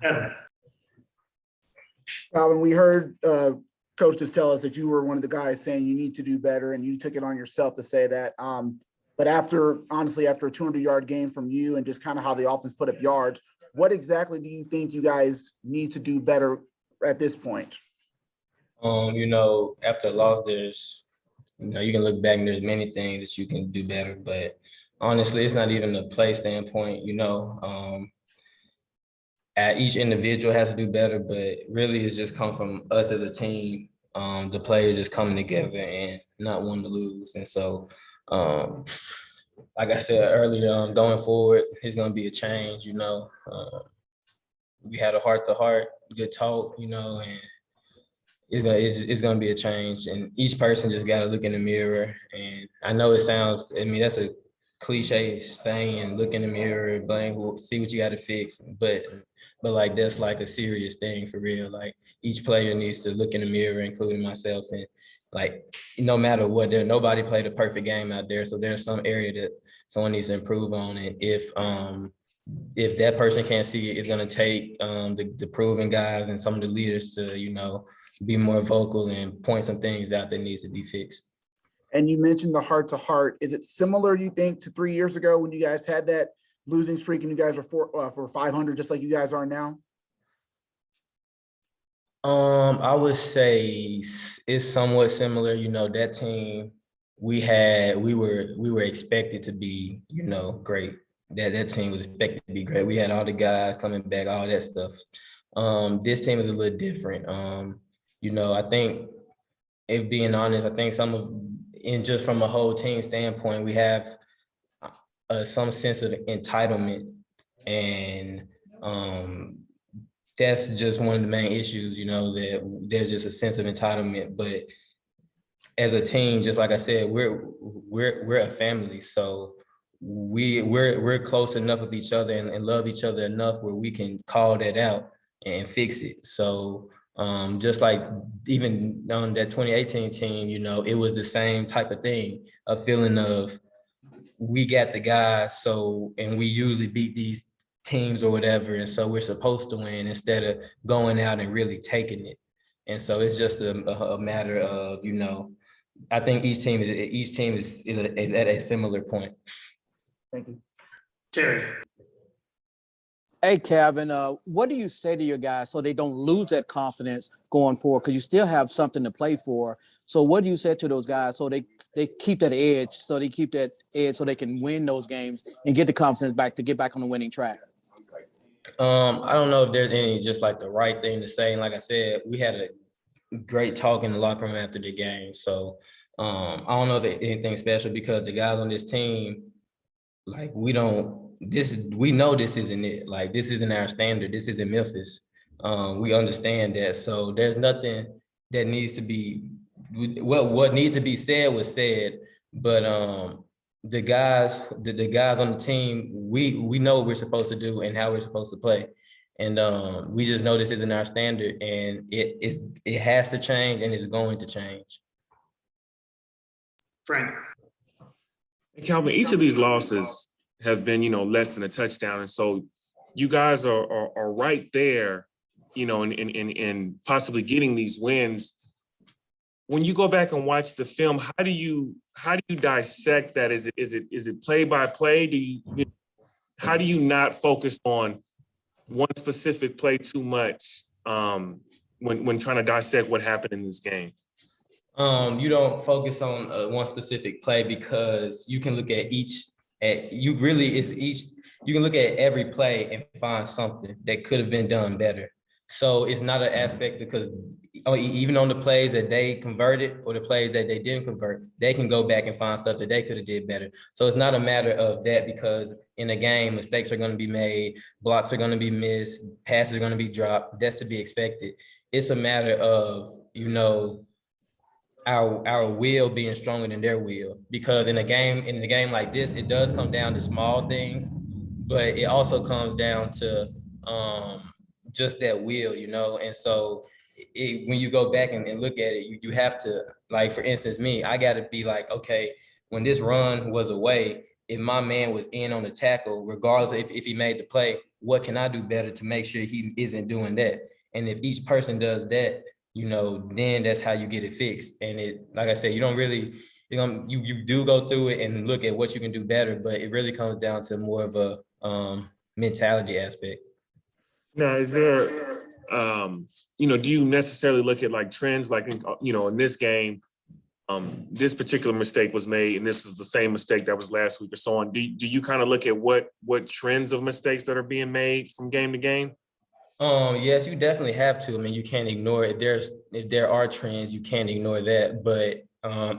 Evan. Calvin, we heard Coach just tell us that you were one of the guys saying you need to do better, and you took it on yourself to say that. But honestly, after a 200-yard game from you and just kind of how the offense put up yards, what exactly do you think you guys need to do better at this point? After a loss, you can look back and there's many things that you can do better, but honestly, it's not even a play standpoint, each individual has to do better, but really it's just come from us as a team, the players just coming together and not wanting to lose. And so, like I said earlier, going forward, it's going to be a change, we had a heart-to-heart, good talk, and it's gonna be a change, and each person just got to look in the mirror. And I know that's a cliche saying, look in the mirror, see what you got to fix, but like that's like a serious thing for real. Like each player needs to look in the mirror, including myself, and like no matter what, nobody played a perfect game out there, so there's some area that someone needs to improve on. And if that person can't see it, it's gonna take the proven guys and some of the leaders to be more vocal and point some things out that needs to be fixed. And you mentioned the heart-to-heart. Is it similar, you think, to 3 years ago when you guys had that losing streak and you guys were for 500, just like you guys are now? I would say it's somewhat similar. That team we were expected to be, great. That team was expected to be great. We had all the guys coming back, all that stuff. This team is a little different. I think, if being honest, I think just from a whole team standpoint, we have some sense of entitlement, and that's just one of the main issues, that there's just a sense of entitlement. But as a team, just like I said, we're a family, so we're close enough with each other and love each other enough where we can call that out and fix it. So just like even on that 2018 team, it was the same type of thing, a feeling of we got the guys, and we usually beat these teams or whatever, and so we're supposed to win instead of going out and really taking it. And so it's just a matter of, I think each team is at a similar point. Thank you. Terry. Hey, Calvin, what do you say to your guys so they don't lose that confidence going forward? Because you still have something to play for. So what do you say to those guys so they keep that edge, so they can win those games and get the confidence back to get back on the winning track? I don't know if there's any just like the right thing to say. And like I said, we had a great talk in the locker room after the game. So I don't know if it's anything special, because the guys on this team, like we know this isn't it. Like this isn't our standard. This isn't Memphis. We understand that. So there's nothing that needs to be, what needs to be said was said. But the guys on the team, we know what we're supposed to do and how we're supposed to play. And we just know this isn't our standard, and it has to change, and it's going to change. Frank. Calvin, each of these losses have been, less than a touchdown. And so you guys are right there, in possibly getting these wins. When you go back and watch the film, how do you dissect that? Is it play by play? How do you not focus on one specific play too much when trying to dissect what happened in this game? You don't focus on one specific play, because you can look at you can look at every play and find something that could have been done better. So it's not an aspect, because even on the plays that they converted or the plays that they didn't convert, they can go back and find stuff that they could have did better. So it's not a matter of that, because in a game, mistakes are going to be made, blocks are going to be missed, passes are going to be dropped. That's to be expected. It's a matter of, our will being stronger than their will, because in a game like this, it does come down to small things, but it also comes down to just that will, and so when you go back and look at it, you have to, like, for instance, me, I got to be like, okay, when this run was away, if my man was in on the tackle, regardless if he made the play, what can I do better to make sure he isn't doing that? And if each person does that, you know, then that's how you get it fixed. And it, like I said, you don't really, you do go through it and look at what you can do better, but it really comes down to more of a mentality aspect. Now, is there, you know, do you necessarily look at like trends, like, you know, in this game, this particular mistake was made and this is the same mistake that was last week or so on? Do you kind of look at what trends of mistakes that are being made from game to game? Yes, you definitely have to. I mean, you can't ignore it. If there are trends, you can't ignore that. But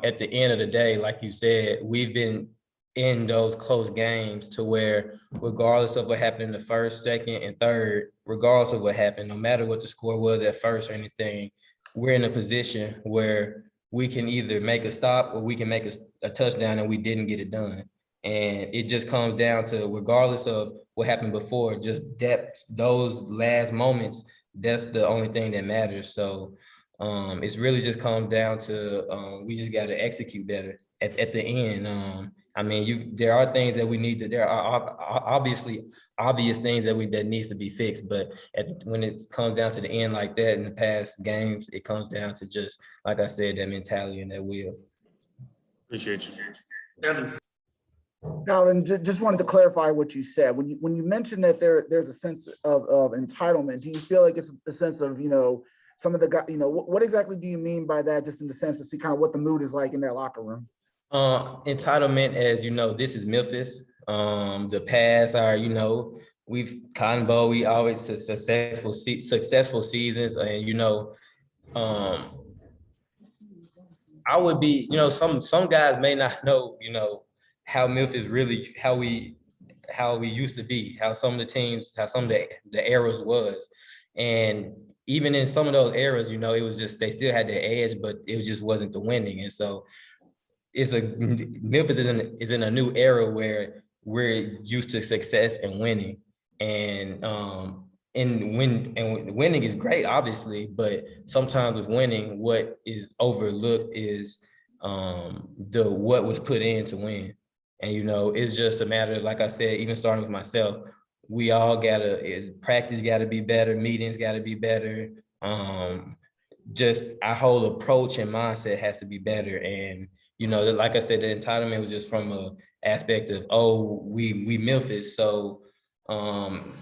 at the end of the day, like you said, we've been in those close games to where regardless of what happened in the first, second, and third, regardless of what happened, no matter what the score was at first or anything, we're in a position where we can either make a stop or we can make a touchdown and we didn't get it done. And it just comes down to, regardless of what happened before, just depth, those last moments, that's the only thing that matters. So it's really just comes down to we just got to execute better at the end. I mean, there are things that we need to, there are obviously obvious things that needs to be fixed, but when it comes down to the end like that in the past games, it comes down to just, like I said, that mentality and that will. Appreciate you. Evan. Calvin, just wanted to clarify what you said. When you mentioned that there's a sense of entitlement, do you feel like it's a sense of, you know, some of the guys, you know, what exactly do you mean by that, just in the sense to see kind of what the mood is like in that locker room? Entitlement, as you know, this is Memphis. The past are, you know, we've Cotton Bowl, we always successful seasons, and you know, I would be, you know, some guys may not know, you know, how Memphis really, how we used to be, how some of the teams, how some of the eras was. And even in some of those eras, you know, it was just, they still had their edge, but it just wasn't the winning. And so Memphis is in a new era where we're used to success and winning. And winning is great, obviously, but sometimes with winning, what is overlooked is what was put in to win. And, you know, it's just a matter of, like I said, even starting with myself, we all practice gotta be better, meetings gotta be better. Just our whole approach and mindset has to be better. And, you know, like I said, the entitlement was just from a aspect of, oh, we Memphis. So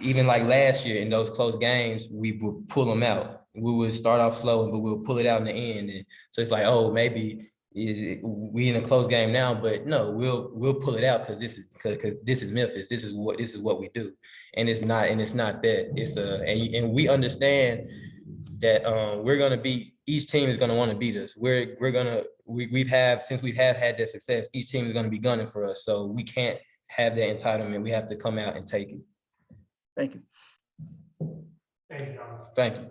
even like last year in those close games, we would pull them out. We would start off slow, but we'll pull it out in the end. And so it's like, oh, maybe we in a close game now, but no, we'll pull it out because this is Memphis. This is what we do. And it's not that. It's and we understand that we're gonna be, each team is gonna want to beat us. Since we've had that success, each team is gonna be gunning for us. So we can't have that entitlement. We have to come out and take it. Thank you. Thank you.